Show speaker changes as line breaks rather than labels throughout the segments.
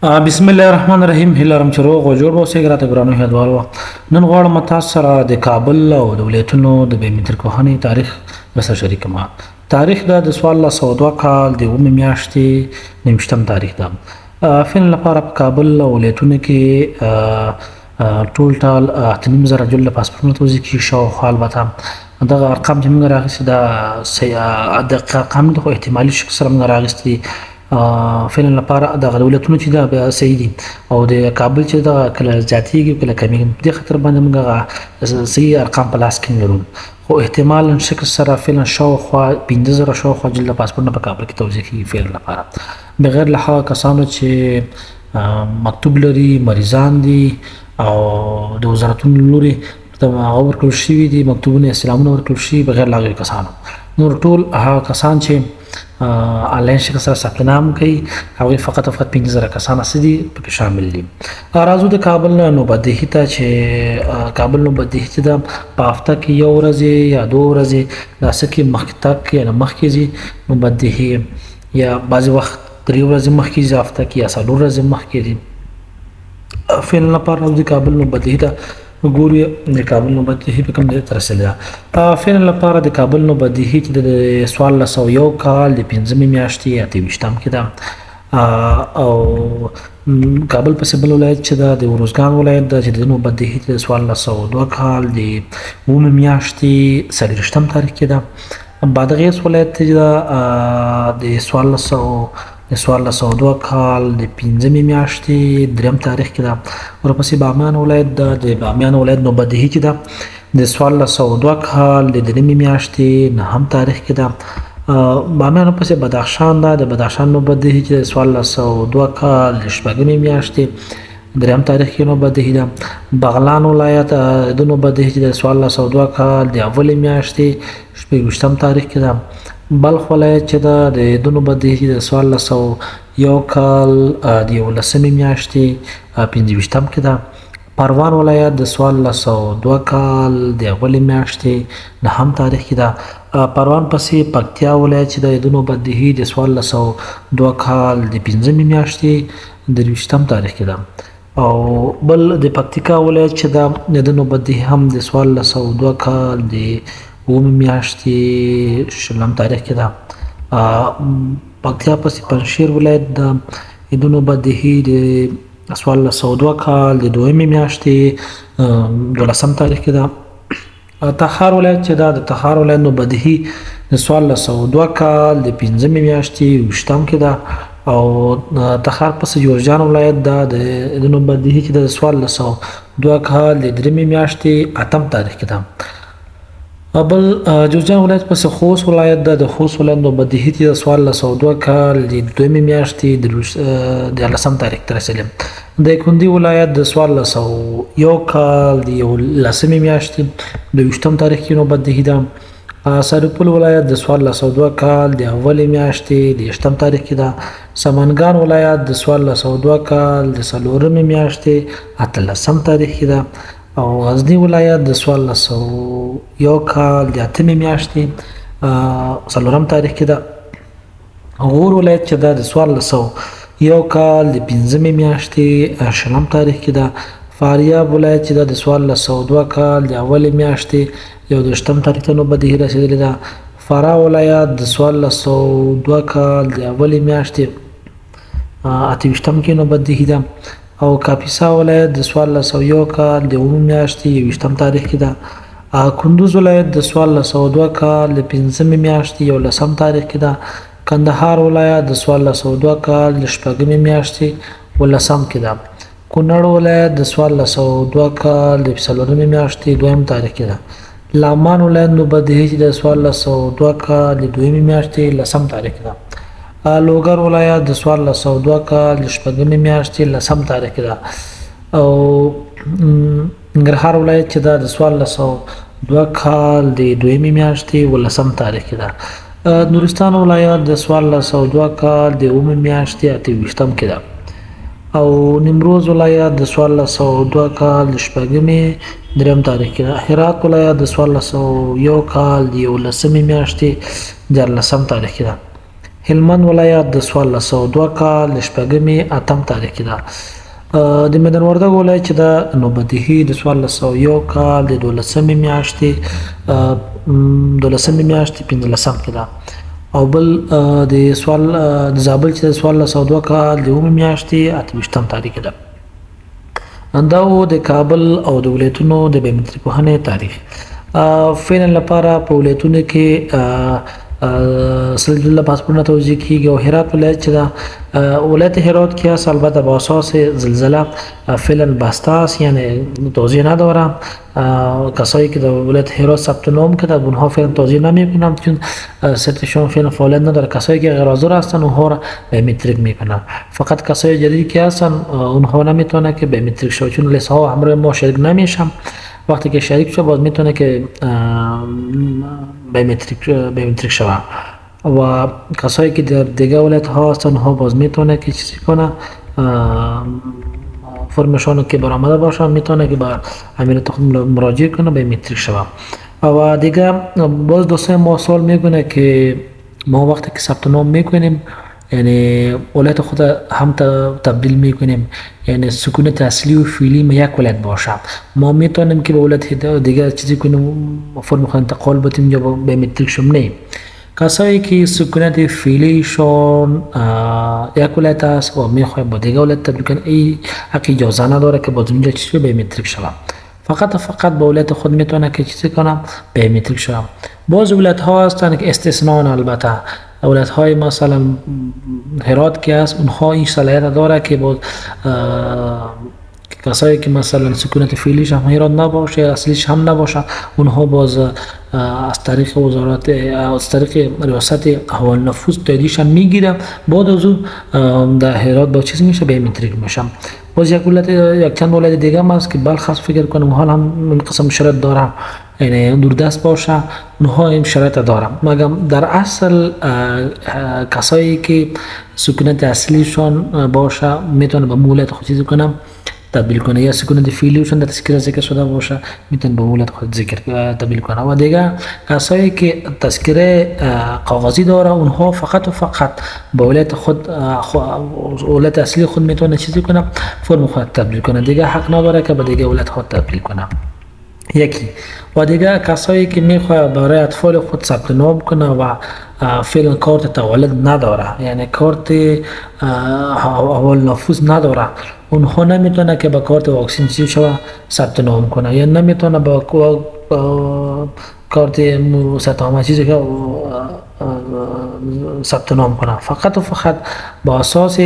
بسم الله الرحمن الرحیم. هیله لرم چې روغ او جوړ به اوسئ ګراته ګرانو هیوادوالو. نن غواړم تاسو سره د کابل او د ولایتونو د بېمترکوهنې تاریخ درسره شریکم. تاریخ د 1402 کال د اوومې میاشتې 29 تاریخ ده. فعلا لپاره په کابل او ولایتونو کې ټول 8,500 جوړ پاسپورټونه توزیع کیږي. شاوخوا البته دغه ارقام چې موږ راغستي دا د ارقام د احتمالي شکل سره موږ راغستي فعلا لپاره دغه دولتونو چې دا صحیح دي او د کابل چې دا کله زیاتېږي کله کمیږي. په دې خاطر باندې موږ صحیح ارقام په لاس کې نه لرو، خو احتمالا شکل سره فعلا شاوخوا 15,000 شاوخوا جلده پاسپورټونه په کابل کې توزیع کېږي فعلا لپاره، بغیر له هغه کسانو چې مکتوب لري، مریضان دي او د وزارتونو له لوري هغه ورکړل شوي دي مکتوبونه استلامونه ورکړل شوي. بغیر له هغو کسانو نور ټول هغه کسان چې آنلاین شکل سره ثبت نام کوي هغوی فقط او فقط 15,000 کسان دي پکې شامل دي. راځو د کابل نوبدهي ته چې کابل نوبدهي چې ده په هفته کې یو ورځې یا 2 ورځې داسې کې مخکې تګ یا مخکې ځي نوبدهي، یا بعضې وخت 3 ورځې مخکې ځي هفته کې یا 4 ورځې مخکې ځي. فعلا لپاره راځو د کابل نوبدهي ته وګورو د کابل نوبدهي په کوم ځای ته رسېدلې ده. فعلا لپاره د کابل نوبدهي چې د 1401 کال د 5مې میاشتې 28 کې ده. او کابل پسې بل ولایت چې ده د اروزګان ولایت ده چې د نوبدهي د 1402 کال د 9مې میاشتې 24 تاریخ کې ده. بادغیس ولایت چې ده د 1402 کال د 5مې میاشتې 3 تاریخ کې ده. ورپسې بامیان ولایت ده، د بامیان ولایت نوبدهي چې ده د 1402 کال د 3مې میاشتې 9 تاریخ کې ده. بامیان پسې بدخشان ده، د بدخشان نوبدهي چې د 1402 کال د 6مې میاشتې 3 تاریخ کې نوبدهي ده. بغلان ولایت د نوبدهي چې د 1402 کال د 1مې میاشتې 26 تاریخ کې ده. بلخ ولایت چې ده د نوبدهي چې د 1401 کال د 11مې میاشتې 25 کې ده. پروان ولایت د 1402 کال د 1مې میاشتې 9 تاریخ کې ده. پروان پسې پکتیا ولایت چې د نوبدهي د 1402 کال د 5مې میاشتې 23 تاریخ کې ده. او بل د پکتیکا ولایت چې ده د نوبدهي هم د 1402 کال د 9مې میاشتې 20 تاریخ کې ده. پکتیا پسې پنجشیر ولایت ده د نوبدهي د 1402 کال د 2مې میاشتې 12 تاریخ کې ده. تخار ولایت چې ده د تخار ولایت نوبدهي د 1402 کال د 5مې میاشتې 20 کې ده. او تخار پسې جوزجان ولایت ده د نوبدهي چې د 1402 کال د 3مې میاشتې 8 تاریخ کې ده. بل جوزجان ولایت پسې خوست ولایت ده، د خوست ولایت نوبدهي چې د 1402 کال د 2مې میاشتې 13 تاریخ ته رسېدلی. د کندي ولایت د 1401 کال د 11مې میاشتې 22 تاریخ کې نوبدهي ده. سرپل ولایت د 1402 کال د 1مې میاشتې 20 تاریخ کې ده. سمنګان ولایت د 1402 کال د 4مې میاشتې 18 تاریخ کې ده. او غزنی ولایت د 1401 کال د 8مې میاشتې 4 تاریخ کې ده. غور ولایت چې ده د 1401 کال د 5مې میاشتې 20 تاریخ کې ده. فاریاب ولایت چې ده د 1402 کال د 1مې میاشتې 21 تاریخ ته نوبدهي رسېدلې ده. فراه ولایت د 1402 کال د 1مې میاشتې 28 کې نوبدهي ده. او کاپیسا ولایت د 1401 کال د 9مې میاشتې 20 تاریخ کې ده. کندوز ولایت د 1402 کال د 5مې میاشتې 11 تاریخ کې ده. کندهار ولایت د 1402 کال د 6مې میاشتې 19 کې ده. کونړ ولایت د 1402 کال د 4مې میاشتې 2 تاریخ کې ده. لغمان ولایت نوبدهي چې د 1402 کال د 2مې میاشتې 10 تاریخ کې ده. لوګر ولایت د 1402 کال د 6مې میاشتې 10 تاریخ کې ده. او ننګرهار ولایت چې ده د 1402 کال د 2مې میاشتې 19 تاریخ کې ده. نورستان ولایت د 1402 کال د 9مې میاشتې 28 کې ده. او نیمروز ولایت د 1402 کال د 6مې 3 تاریخ کې ده. هرات ولایت د 1401 کال د 11مې میاشتې 14 تاریخ کې ده. هلمند ولایت د 1402 کال د شپږمې اتم تاریخ کې ده. د میدان وردګ ولایت چې دا نوبدهي د 1401 کال د 12مې میاشتې 15 کې ده. او بل د زابل چې د 1402 کال د 9مې میاشتې 28 تاریخ کې ده. دا و د کابل او د ولایتونو د بایومتریک پوهنې تاریخ. فعلا لپاره په ولایتونو کې سلسله پاسپورتونه توزیع کیږي او هرات ولایت چې دا ولایت هرات کې است البته با اساس زلزله فعلا باستاس یعنی توزیع ندارم. کسایی که در ولایت هرات ثبت نام کرده اونها فعلا توزیع نمیکنم چون سرتشون فعلا فعالیت نداره. کسایی که غیر حاضر هستن اونها را بایومتریک میکنم. فقط کسای جدیدی که هستن اونها نمیتونه که بایومتریک شود چون لیست ها همراه ما شریک نمیشم. وقتی که شریک شد باز میتونه که بایومتریک شود و کسایی که در دیگه ولایت ها هستن ها باز میتونه که چیزی کنه فرمشان که برآمده باشه میتونه که با امیر خود مراجعه کنه بایومتریک شود. و دیگه باز دوستای ما سوال میکنه که ما وقتی که ثبت نام میکنیم یعنی ولایت خود هم تبدیل میکنیم یعنی سکونت اصلی و فعلی ما یک ولایت باشه. ما میتونیم که به ولایت دیگه چیزی کنیم فرم خود انتقال بدیم یا بایومتریک شم نه. کسایی که سکونت فعلیشون یک ولایت است و میخوایم با دیگه ولایت تبدیل کنیم این حق اجازه نداره که باز اینجا چیزی بایومتریک شوم. فقط با ولایت خود میتونه که چیزی کنم بایومتریک شوم. باز ولایت ها هستن که استثناء البته ولایت های مثلا هرات که است اونها این صلاحیت داره که با کسایی که مثلا سکونت فعلیش هم هرات نباشه اصلیش هم نباشه اونها باز از طریق وزارت از طریق ریاست احوال نفوذ تاییدشان میگیرم بعد از اون در هرات با چیز میشه بایومتریک میشم. باز یک چند ولایت دیگه هم هست که بلخص فکر کنم حال هم من قسم شرط دارم یعنی دوردست باشه اونها این شرط دارم مگم در اصل کسایی که سکونت اصلیشون باشه میتونه به ولایت خود چیز کنم تبدیل کنه یا سکونت فعلیشون در تذکره ذکر شده باشه میتونه به ولایت خود ذکر تبدیل کنه. و دیگه کسایی که تذکره کاغذی داره اونها فقط و فقط به ولایت خود ولایت اصلی خود میتونه چیزی کنه فرم خود تبدیل کنه. دیگه حق نداره که به دیگه ولایت خود تبدیل کنه. یکی و دیگه کسایی که میخواد برای اطفال خود ثبت نام کنه و فعلا کارت تولد نداره یعنی کارت احوال نفوذ نداره اونها نمیتونه که با کارت واکسین چی شوه ثبت نام کنه یا نمیتونه با کارت ستامه چیزی که ثبت نام کنه. فقط و فقط با اساس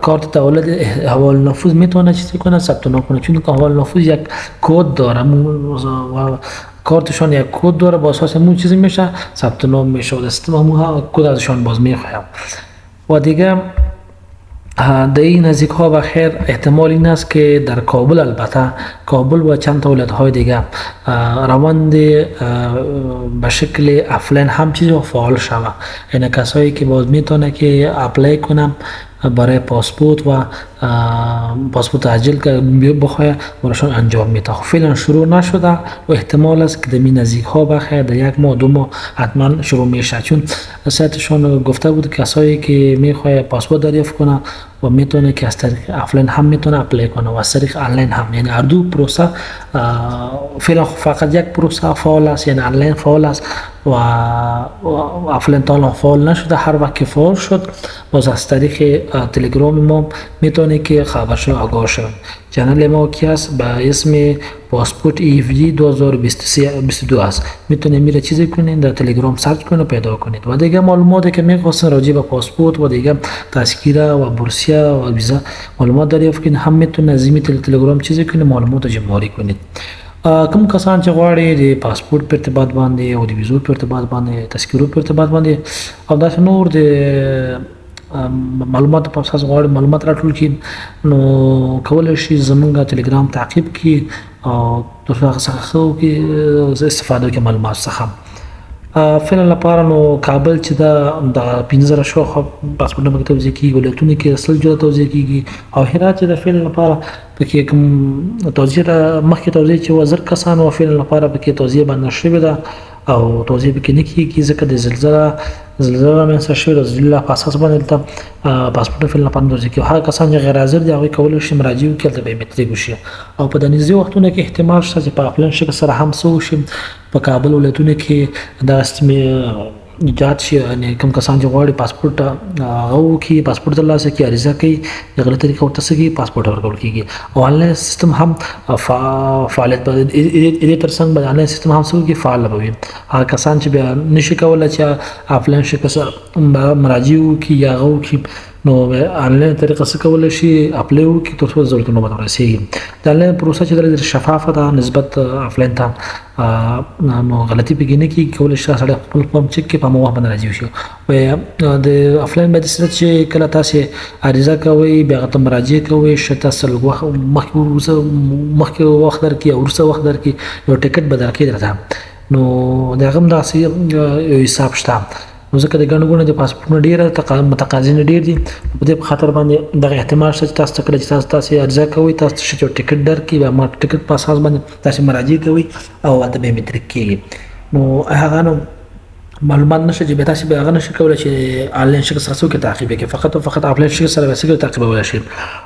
کارت تولد احوال نفوذ میتونه چیزی کنه ثبت نام کنه چون احوال نفوذ یک کد داره و کارتشون یک کد داره با اساس همون چیزی میشه ثبت نام میشه و سیستم همون کد ازشون باز میخوایم. و دیگه در این نزدیک ها و خیر احتمال این است که در کابل البته کابل و چند تا ولایت های دیگه روند به شکل آفلاین هم چیز فعال شوه یعنی کسایی که باز میتونه که اپلای کنم برای پاسپورت و پاسپورت عاجل که بخواه براشون انجام میده. فعلا شروع نشده و احتمال است که در این نزدیک ها بخیر در یک ماه دو ماه حتما شروع میشه چون سایتشون گفته بود کسایی که میخواه پاسپورت دریافت کنه و میتونه که از طریق آفلاین هم میتونه اپلای کنه و از طریق آنلاین هم یعنی هر دو پروسه فعلا فقط یک پروسه فعال است یعنی آنلاین فعال است و آفلاین تا فعال نشده. هر وقت که فعال شد باز از طریق تلگرام ما میتونه که خبرش آگاه شد. چنل ما کی است با اسم پاسپورت EFD 2022 است. میتونه میره چیزی کنین در تلگرام سرچ کنید و پیدا کنید. و دیگه معلوماتی که میخواستن راجع به پاسپورت و دیگه تذکره و بورسیه و ویزا معلومات دریافت کنید هم میتونه از این تلگرام چیزی کنید معلومات جمع کنید. کوم کسان چې غواړي د پاسپورت په ارتباط باندې او د ویزو په ارتباط باندې تذکرو په ارتباط باندې او داسې نور د معلومات په اساس غواړي معلومات راټول کړي نو کولای شي زمونږ تلګرام تعقیب کړي او تاسو څخه کې استفاده کوي معلومات څخه. فعلا لپاره نو کابل چې د 15 شو پاسپورت نمبر توزیع کیږي ولایتونه کې اصل جوړه توزیع کیږي او هرات چې د فعلا لپاره پکې کوم توزیع مخکې توزیع چې وزر کسان او فعلا لپاره پکې توزیع باندې شوی ده او توضیح پکې نه کیږي ځکه د زلزله رامنځته شوې د زلزلې په اساس باندې ته پاسپورټ فعل نه پاندوزي کې هغه کسان چې غیر حاضر دي هغوی کولی شي مراجعه وکړي هلته بایومټریک وشي او په د نږدې وختونو کې احتمال شته چې په آفلاین شکل سره هم څه وشي په کابل ولایتونو کې دغه سیستم ایجاد شي یعنې کوم کسان چې غواړي پاسپورټ هغه وکړي پاسپورټ ترلاسه کړي عریضه کوي د غلط طریقه ورته څه کېږي پاسپورټ ورکول کېږي او آنلاین سیستم هم فعالیت به دې تر څنګ به آنلاین سیستم هم څه وکړي فعال به وي هغه کسان چې بیا نشي کولی چې آفلاین شکل سره مراجعه وکړي یا هغه وکړي نو آنلاین طریقه څه کولی شي اپلای وکړي تر څو ضرورتونو باندې ورسېږي د آنلاین پروسه چې ډېره شفافه ده نسبت آفلاین ته نو غلطي پکې نه کېږي کولی شي سړی خپل فارم چک کړي په همغه وخت باندې راضي وشي د آفلاین باید صورت چې کله تاسې عریضه کوئ بیا هغه ته مراجعه کوئ ښه تاسو لږ وخت مخکې وخت درکړي او وروسته وخت درکړي یو ټکټ به درکړي درته نو د هغه هم داسې یو حساب شته نو ځکه د ګڼو ګوڼو د پاسپورټونو ډېره متقاضین ډېر دي په دې په خاطر باندې دغه احتمال شته چې تاسو ته کله چې تاسې عریضه کوئ تاسو ته ښه یو ټکټ درکړي بیا ما ټکټ په اساس باندې تاسې مراجعه کوئ او هلته بایومټریک کېږي نو هغه نو معلومات نشته چې بیا تاسې به هغه نشئ کولی چې آنلاین شکل سره څوک تعقیب کړي فقط او فقط آفلاین شکل سره به څنګه تعقیبولی شي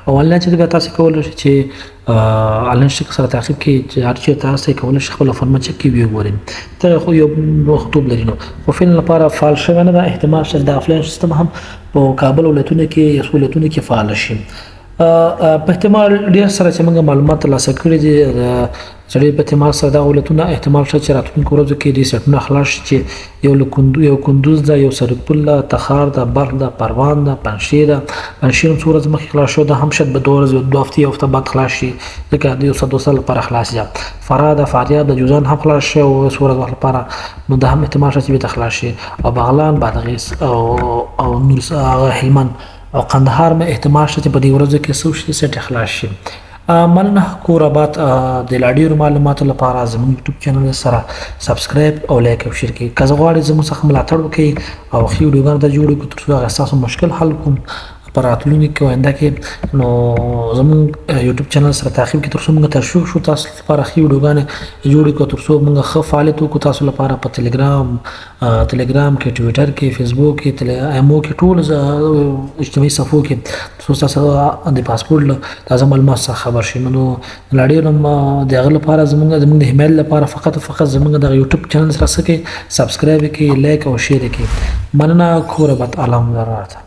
او آنلاین چې بیا تاسې کولی شئ چې آنلاین شکل سره تعقیب کړي چې هر چېرته تاسې کولی شئ خپله فورمه چک کړي ویې ګورئ دغه خو یو وختوب لري نو خو فعلا لپاره فعال شوی نه ده احتمال شته د آفلاین سیستم هم په کابل ولایتونو کې یا څو ولایتونو کې فعال شي په احتمال ډېر سره چې موږ معلومات ترلاسه کړي دي چې ډېر په احتمال سره دا ولایتونه احتمال شته چې راتلونکو ورځو کې ډېر سیټونه خلاص شي چې یو کندوز ده یو سرپل ده تخار ده بلخ ده پروان ده پنجشیر ده پنجشیر هم څو ورځې مخکې خلاص شو ده هم شاید به 2 ورځې 2 هفتې یو هفته بعد خلاص شي ځکه د یو څه 2 سال لپاره خلاص شي فراه ده فاریاب ده جوزان هم خلاص شي او څو ورځې وخت لپاره نو ده هم احتمال شته چې بېرته خلاص شي او بغلان بادغیس او نور هلمند او قندهار مې احتمال شته چې په دې ورځو کې څه وشي سیټ خلاص شي مننه کور آباد د لا ډېرو معلوماتو لپاره زموږ یوټیوب چینل سره سبسکرایب او لایک او شیر کړئ که زه غواړئ زموږ څخه ملاتړ وکړئ او ښې ویډیوګانې ته جوړې کړو تر څو هغه ستاسو مشکل حل کوم په راتلونکي کې آینده کې نو زموږ یوټیوب چینل سره تعقیب کړئ تر څو موږ تشویق شو تاسو لپاره ښې ویډیوګانې جوړې کړو تر څو موږ ښه فعالیت وکړو تاسو لپاره په ټلګرام کې ټویټر کې فیسبوک کې ایمو کې ټول اجتماعي صفحو کې څو تاسو د پاسپورټ تازه معلومات څخه خبر شئ نو لا ډېر د هغه لپاره زموږ د حمایت لپاره فقط زموږ د یوټیوب چینل سره څه کړئ سبسکرایب کړئ لایک او شیر کړئ مننه کور آباد عالم درات